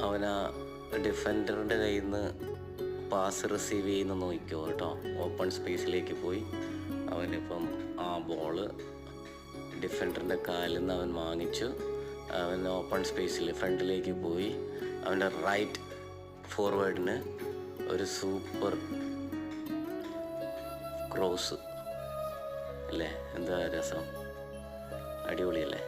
അവൻ ആ ഡിഫൻഡറിൻ്റെ കയ്യിൽ നിന്ന് പാസ് റിസീവ് ചെയ്യുന്ന നോക്കിക്കോ കേട്ടോ. ഓപ്പൺ സ്പേസിലേക്ക് പോയി അവനിപ്പം ആ ബോള് ഡിഫൻഡറിൻ്റെ കാലിൽ നിന്ന് അവൻ വാങ്ങിച്ചു. അവൻ ഓപ്പൺ സ്പേസിൽ ഫ്രണ്ടിലേക്ക് പോയി അവൻ്റെ റൈറ്റ് ഫോർവേഡിന് ഒരു സൂപ്പർ ക്രോസ് അല്ലേ. എന്താ രസം, അടിപൊളിയല്ലേ.